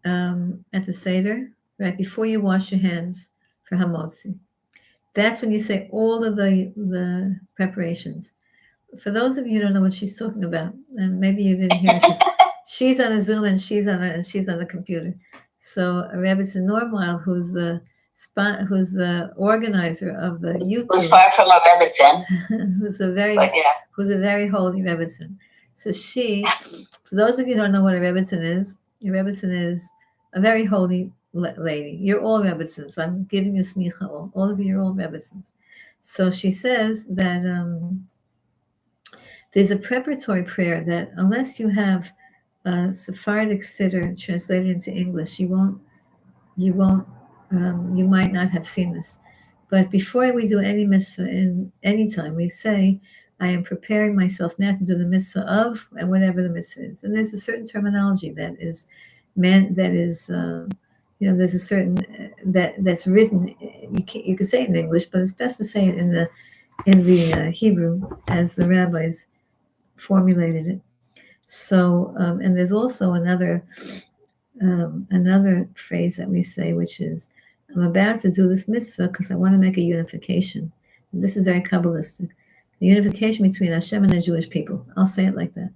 at the Seder, right, before you wash your hands for Hamotzi. That's when you say all of the preparations. For those of you who don't know what she's talking about, and maybe you didn't hear it, because she's on a Zoom and she's on the computer. So Rebbetzin Normile, who's the organizer of the YouTube, who's far from a Rebbetzin, who's a very holy Rebbetzin. So for those of you who don't know what a Rebbetzin is a very holy lady. You're all Rebbetzins. I'm giving you smicha. All of you are all Rebbetzins. So she says that there's a preparatory prayer that unless you have a Sephardic Siddur translated into English, you might not have seen this. But before we do any mitzvah in any time, we say, I am preparing myself now to do the mitzvah of, and whatever the mitzvah is. And there's a certain terminology there's a certain that's written. You could say it in English, but it's best to say it in the Hebrew as the rabbis formulated it. So, and there's also another phrase that we say, which is, I'm about to do this mitzvah because I want to make a unification. And this is very Kabbalistic. The unification between Hashem and the Jewish people. I'll say it like that.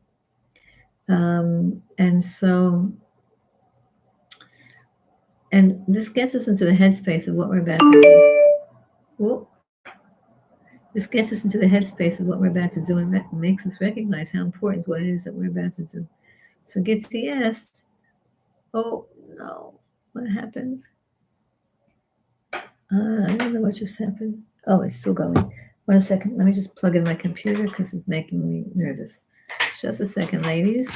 And this gets us into the headspace of what we're about to do. This gets us into the headspace of what we're about to do and makes us recognize how important what it is that we're about to do. So Gitzi asked, oh no, what happened? I don't know what just happened. Oh, it's still going. 1 second, let me just plug in my computer because it's making me nervous. Just a second, ladies.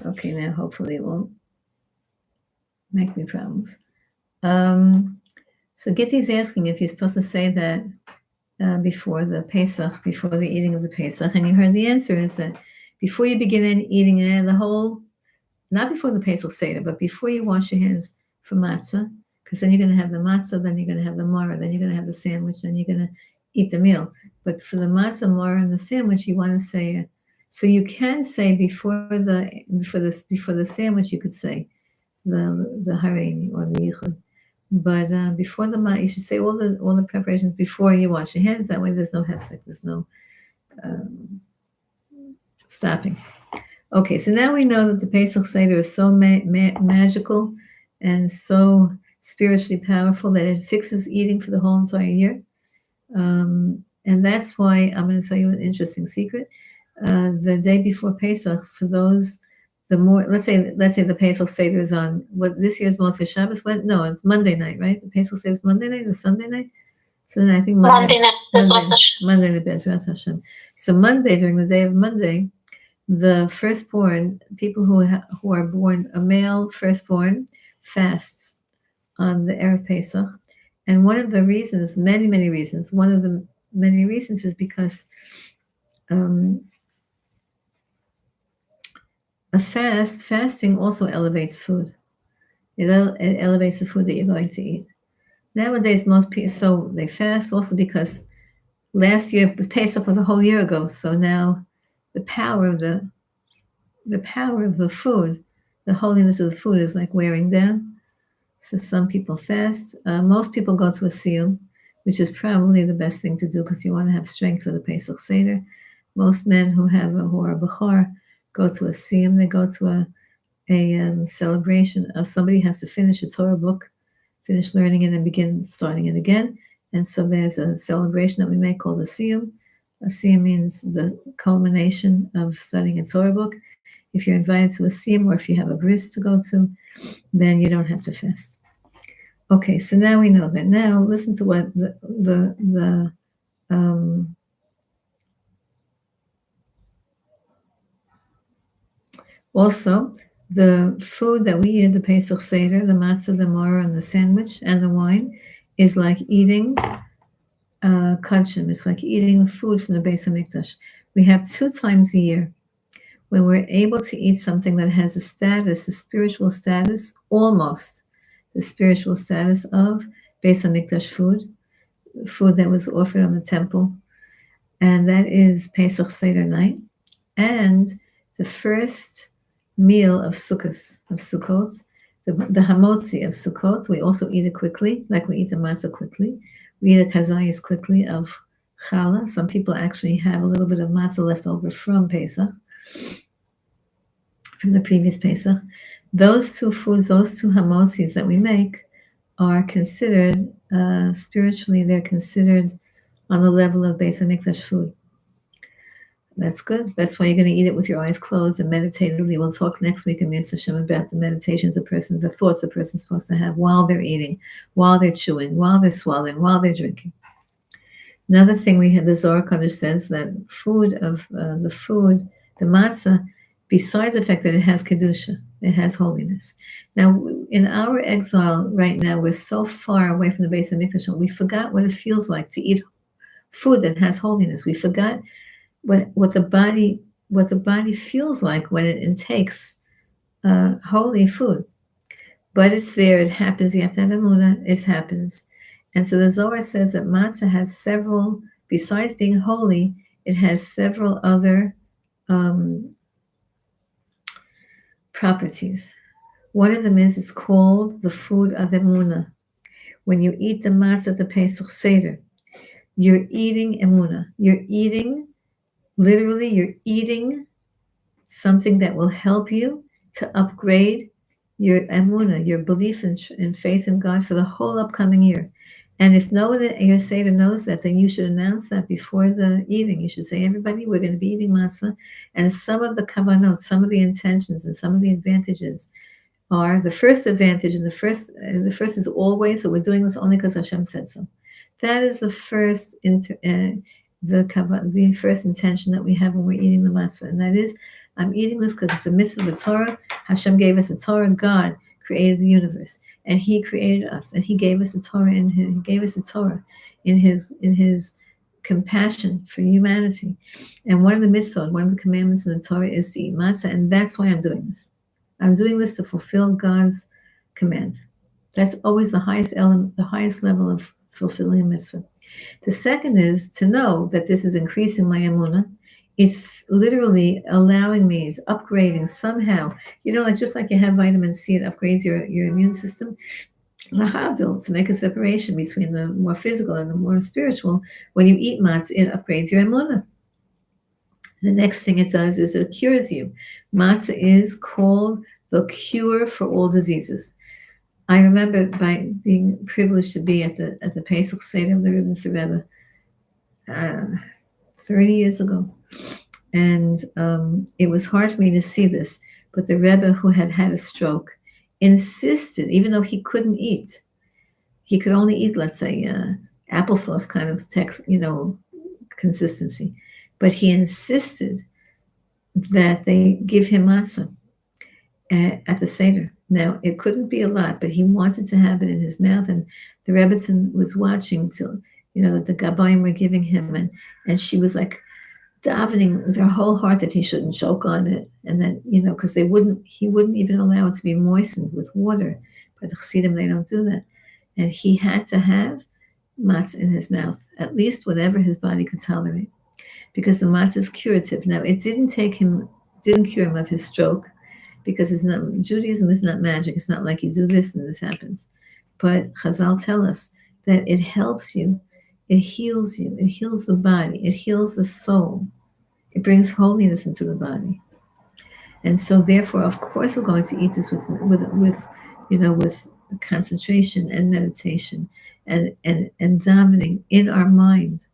Okay, now hopefully it won't make me problems. So Gitzi's asking if you're supposed to say that before the Pesach, before the eating of the Pesach, and you heard the answer is that before you begin eating not before the Pesach Seder, but before you wash your hands for Matzah, because then you're going to have the Matzah, then you're going to have the Maror, then you're going to have the sandwich, then you're going to eat the meal. But for the Matzah, Maror, and the sandwich, you want to say so you can say before the sandwich, you could say the Hareini or the Yichud. But before the Matzah, you should say all the preparations before you wash your hands. That way, there's no hefsek, there's no stopping. Okay, so now we know that the Pesach Seder is so magical and so spiritually powerful that it fixes eating for the whole entire year. And that's why I'm going to tell you an interesting secret. The day before Pesach, for those, let's say the Pesach Seder is on what this year's Moshe Shabbos went. No, it's Monday night, right? The Pesach Seder is Monday night or Sunday night. So then I think Monday night, Bezrat Hashem. So Monday, during the day of Monday, the firstborn, people who are born, a male firstborn, fasts on the Erev Pesach. And one of the reasons, many reasons, one of the many reasons is because fasting also elevates food. It elevates the food that you're going to eat. Nowadays, most people, so they fast also because last year, Pesach was a whole year ago. So now the power of the food, the holiness of the food is like wearing down. So some people fast. Most people go to a siyum, which is probably the best thing to do because you want to have strength for the Pesach Seder. Most men who are bechor go to a siyum. They go to a celebration of somebody has to finish a Torah book, finish learning it, and begin starting it again. And so there's a celebration that we make called a siyum. A siyum means the culmination of studying a Torah book. If you're invited to a siyum or if you have a bris to go to, then you don't have to fast. Okay, so now we know that. Now listen to what also the food that we eat at the Pesach Seder, the matzah, the maror, and the sandwich, and the wine, is like eating kachim. It's like eating the food from the Beis HaMikdash. We have 2 times a year when we're able to eat something that has a status, the spiritual status, almost the spiritual status of Beis HaMikdash food that was offered on the temple, and that is Pesach Seder night, and the first meal of Sukkot, the hamotzi of Sukkot. We also eat it quickly, like we eat the matzah quickly. We eat a kazayis quickly of challah. Some people actually have a little bit of matzah left over from Pesach, from the previous Pesach. Those 2 foods, those 2 hamotzis that we make are considered, spiritually, they're considered on the level of Beis HaMikdash food. That's good. That's why you're going to eat it with your eyes closed and meditatively. We'll talk next week in Mitzvah Shem about the meditations the thoughts a person's supposed to have while they're eating, while they're chewing, while they're swallowing, while they're drinking. Another thing we have, the Zohar Kodesh says that the matzah, besides the fact that it has kedusha, it has holiness. Now, in our exile right now, we're so far away from the Beis HaMikdash, we forgot what it feels like to eat food that has holiness. We forgot what the body feels like when it intakes holy food. But it's there. It happens. You have to have emunah. It happens. And so the Zohar says that matzah has several, besides being holy, it has several other properties. One of them is it's called the food of emunah. When you eat the matzah at the Pesach Seder, you're eating emunah. Literally, you're eating something that will help you to upgrade your emunah, your belief in faith in God for the whole upcoming year. And if no one at your Seder knows that, then you should announce that before the eating. You should say, everybody, we're going to be eating matzah. And some of the kavanot, some of the intentions, and some of the advantages are the first advantage, and the first is always, so we're doing this only because Hashem said so. That is the first the first intention that we have when we're eating the matzah, and that is, I'm eating this because it's a mitzvah of the Torah. Hashem gave us a Torah. God created the universe, and He created us, and He gave us a Torah. In His compassion for humanity. And one of the mitzvot, one of the commandments in the Torah is to eat matzah, and that's why I'm doing this. I'm doing this to fulfill God's command. That's always the highest element, the highest level of fulfilling a mitzvah. The second is to know that this is increasing my emunah. It's literally allowing me, it's upgrading somehow. Just like you have vitamin C, it upgrades your immune system. lahadil, to make a separation between the more physical and the more spiritual. When you eat matzah, it upgrades your emunah. The next thing it does is it cures you. Matzah is called the cure for all diseases. I remember by being privileged to be at the Pesach Seder of the Rebbe 30 years ago, and it was hard for me to see this. But the Rebbe, who had had a stroke, insisted, even though he couldn't eat, he could only eat, let's say, applesauce kind of consistency, but he insisted that they give him matzah at the Seder. Now, it couldn't be a lot, but he wanted to have it in his mouth, and the Rebbetzin was watching till, that the Gabbayim were giving him, and she was like davening with her whole heart that he shouldn't choke on it, and then, because he wouldn't even allow it to be moistened with water. By the Chassidim, they don't do that. And he had to have matzah in his mouth, at least whatever his body could tolerate, because the matzah is curative. Now, it didn't cure him of his stroke, because Judaism is not magic. It's not like you do this and this happens. But Chazal tell us that it helps you, it heals you, it heals the body, it heals the soul, it brings holiness into the body. And so, therefore, of course, we're going to eat this with concentration and meditation and davening in our mind.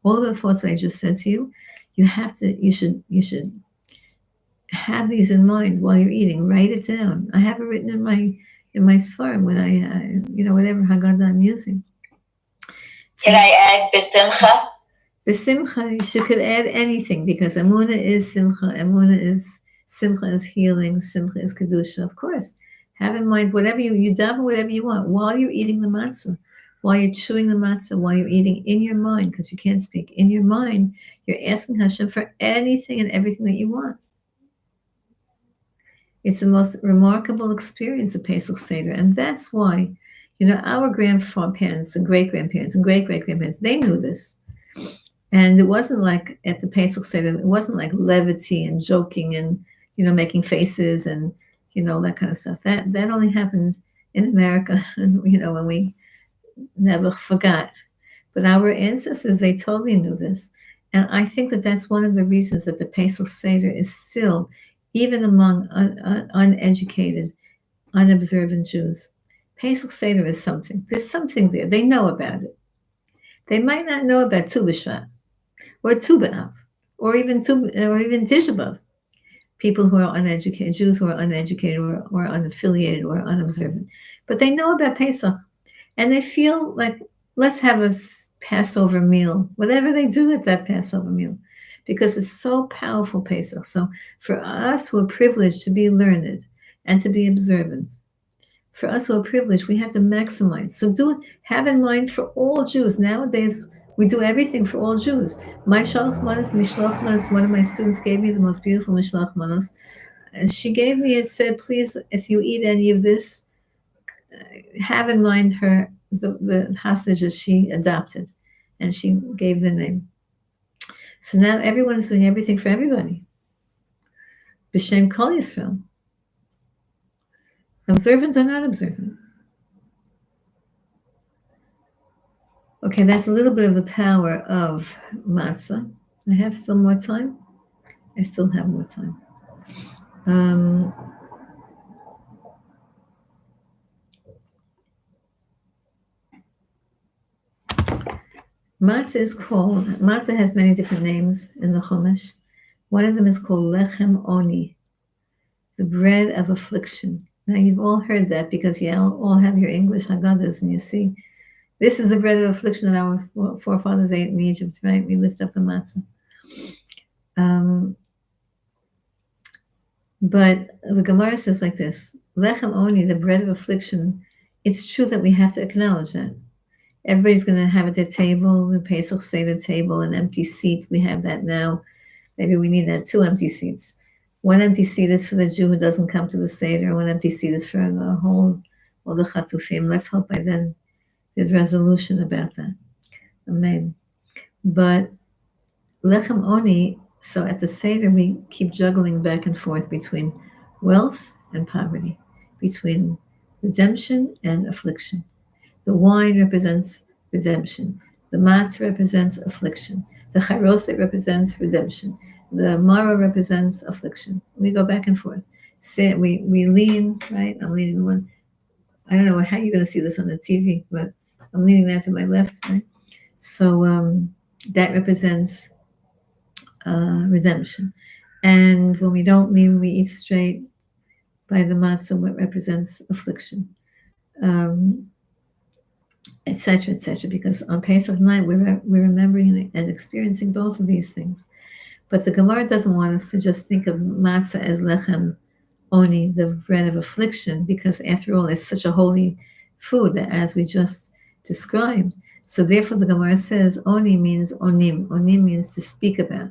All of the thoughts I just said to you, you should have these in mind while you're eating. Write it down. I have it written in my Sfarim when I whatever Haggadah I'm using. Can I add besimcha? Besimcha, you could add anything, because emunah is simcha. Emunah is simcha is healing. Simcha is kedusha. Of course, have in mind whatever you daven whatever you want while you're eating the matzah, while you're chewing the matzah, while you're eating in your mind, because you can't speak. In your mind, you're asking Hashem for anything and everything that you want. It's the most remarkable experience of Pesach Seder, and that's why, our grandparents and great-grandparents and great-great-grandparents, they knew this. And it wasn't like at the Pesach Seder, it wasn't like levity and joking and, making faces and, that kind of stuff. That only happens in America, and, when we never forgot. But our ancestors, they totally knew this. And I think that that's one of the reasons that the Pesach Seder is still, even among uneducated, unobservant Jews, Pesach Seder is something. There's something there. They know about it. They might not know about Tu B'Shvat or Tu B'Av or even Tisha B'Av. People who are uneducated, Jews who are uneducated or unaffiliated or unobservant, but they know about Pesach, and they feel like, let's have a Passover meal, whatever they do at that Passover meal, because it's so powerful, Pesach. So for us who are privileged to be learned and to be observant, for us who are privileged, we have to maximize. So have in mind for all Jews. Nowadays, we do everything for all Jews. My Shalach Manos, Mishloach Manos, one of my students gave me the most beautiful Mishloach Manos. And she gave me, it said, please, if you eat any of this, have in mind the hostage that she adopted. And she gave the name. So now everyone is doing everything for everybody. B'Shem Kol Yisrael. Observant or not observant. Okay, that's a little bit of the power of matzah. I have still more time. I still have more time. Matzah has many different names in the Chumash. One of them is called Lechem Oni, the bread of affliction. Now, you've all heard that because you all have your English Haggadahs, and you see, this is the bread of affliction that our forefathers ate in Egypt, right? We lift up the matzah. But the Gemara says like this, Lechem Oni, the bread of affliction, it's true that we have to acknowledge that. Everybody's going to have at their table, the Pesach Seder table, an empty seat. We have that now. Maybe we need 2 empty seats. One empty seat is for the Jew who doesn't come to the Seder. One empty seat is for all the Chatufim. Let's hope by then there's resolution about that. Amen. But Lechem Oni, so at the Seder we keep juggling back and forth between wealth and poverty, between redemption and affliction. The wine represents redemption. The matzah represents affliction. The charoset represents redemption. The mara represents affliction. We go back and forth. We lean, right? I'm leaning one. I don't know how you're going to see this on the TV, but I'm leaning that to my left, right? So that represents redemption. And when we don't lean, we eat straight by the matzah, what represents affliction, etc., etc. Because on Pesach night, we're remembering and experiencing both of these things. But the Gemara doesn't want us to just think of matzah as lechem oni, the bread of affliction, because after all, it's such a holy food, as we just described. So therefore, the Gemara says oni means onim. Onim means to speak about.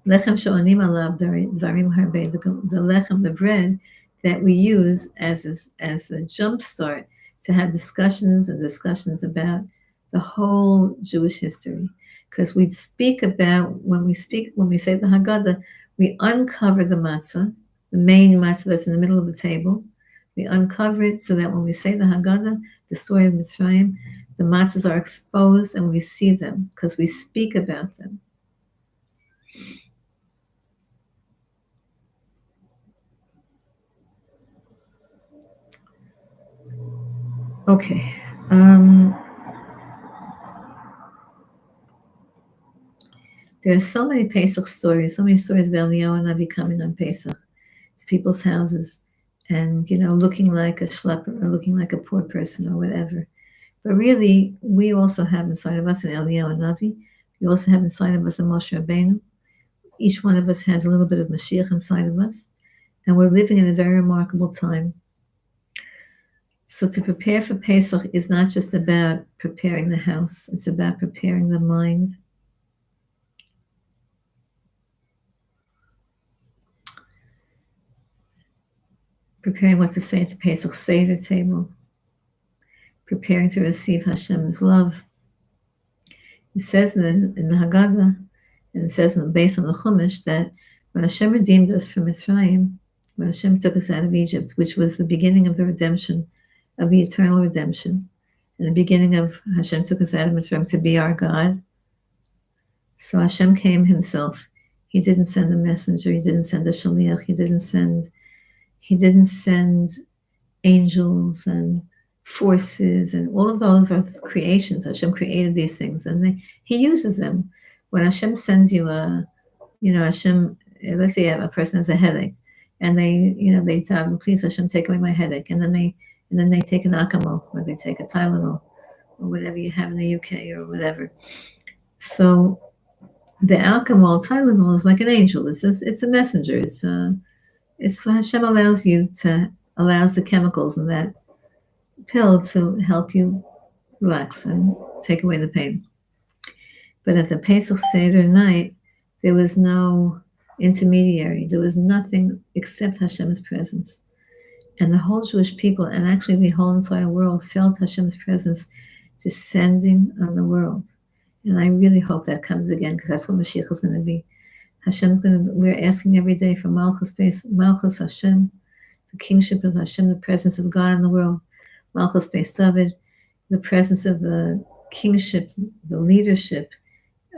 Lechem she'onim alav dvarim harbe. The lechem, the bread that we use as the jump start to have discussions about the whole Jewish history. Because we speak about, when we say the Haggadah, we uncover the matzah, the main matzah that's in the middle of the table. We uncover it so that when we say the Haggadah, the story of Mitzrayim, the matzahs are exposed and we see them because we speak about them. Okay. There are so many Pesach stories, so many stories of Eliyahu and Navi coming on Pesach to people's houses and, looking like a schlepper or looking like a poor person or whatever. But really, we also have inside of us an Eliyahu and Navi. We also have inside of us a Moshe Rabbeinu. Each one of us has a little bit of Mashiach inside of us. And we're living in a very remarkable time. So to prepare for Pesach is not just about preparing the house. It's about preparing the mind. Preparing what to say at the Pesach Seder table. Preparing to receive Hashem's love. It says in the Haggadah, and it says based on the Chumash, that when Hashem redeemed us from Mitzrayim, when Hashem took us out of Egypt, which was the beginning of the redemption, of the eternal redemption, and the beginning of Hashem took us out of Mitzrayim to be our God. So Hashem came himself. He didn't send a messenger. He didn't send a shaliach. He didn't send angels and forces, and all of those are creations. Hashem created these things, and He uses them. When Hashem sends you Hashem, let's say a person has a headache, and they tell him, please Hashem, take away my headache, and then they take an Acamol, or they take a Tylenol, or whatever you have in the UK or whatever. So the Acamol, Tylenol is like an angel. It's a messenger. It's Hashem allows the chemicals in that pill to help you relax and take away the pain. But at the Pesach Seder night, there was no intermediary. There was nothing except Hashem's presence. And the whole Jewish people, and actually the whole entire world, felt Hashem's presence descending on the world. And I really hope that comes again, because that's what Mashiach is going to be. We're asking every day for Malchus Hashem, the kingship of Hashem, the presence of God in the world. Malchus Beis David, the presence of the kingship, the leadership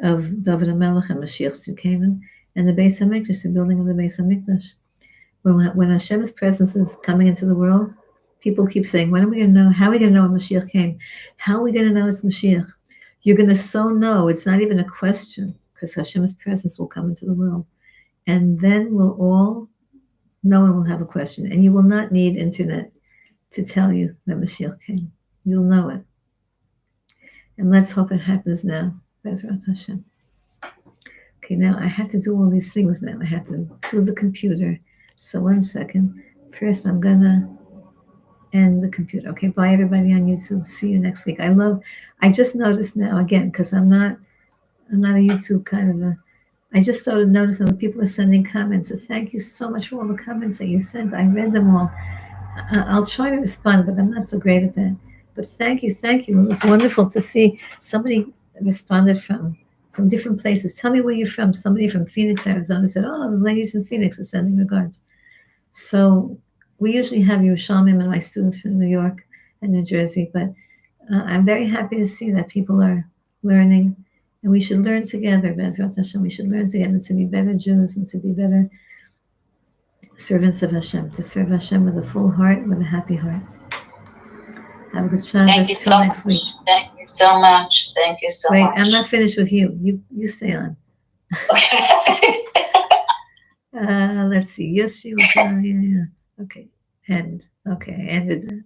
of David HaMelech and Mashiach Tzidkenu, and the Beis HaMikdash, the building of the Beis HaMikdash. When Hashem's presence is coming into the world, people keep saying, when are we going to know? How are we going to know when Mashiach came? How are we going to know it's Mashiach? You're going to so know. It's not even a question, because Hashem's presence will come into the world. And then no one will have a question. And you will not need internet to tell you that Mashiach came. You'll know it. And let's hope it happens now. Bezrat Hashem. Okay, now I have to do all these things now. I have to do the computer. So 1 second. First, I'm going to end the computer. Okay, bye everybody on YouTube. See you next week. I just noticed now again, because I'm not a YouTube kind of I just started noticing that people are sending comments. So thank you so much for all the comments that you sent. I read them all. I'll try to respond, but I'm not so great at that. But thank you. It was wonderful to see somebody responded from different places. Tell me where you're from. Somebody from Phoenix, Arizona said, oh, the ladies in Phoenix are sending regards. So we usually have Yerushalmim and my students from New York and New Jersey, but I'm very happy to see that people are learning, and we should learn together, Bezrat Hashem. We should learn together to be better Jews and to be better servants of Hashem, to serve Hashem with a full heart, with a happy heart. Have a good Shabbos. Thank you Till so next much. week. Thank you so much. Thank you so Wait, much. I'm not finished with you. You stay on. Let's see. Yes, she was. Yeah. Okay. Okay. Ended.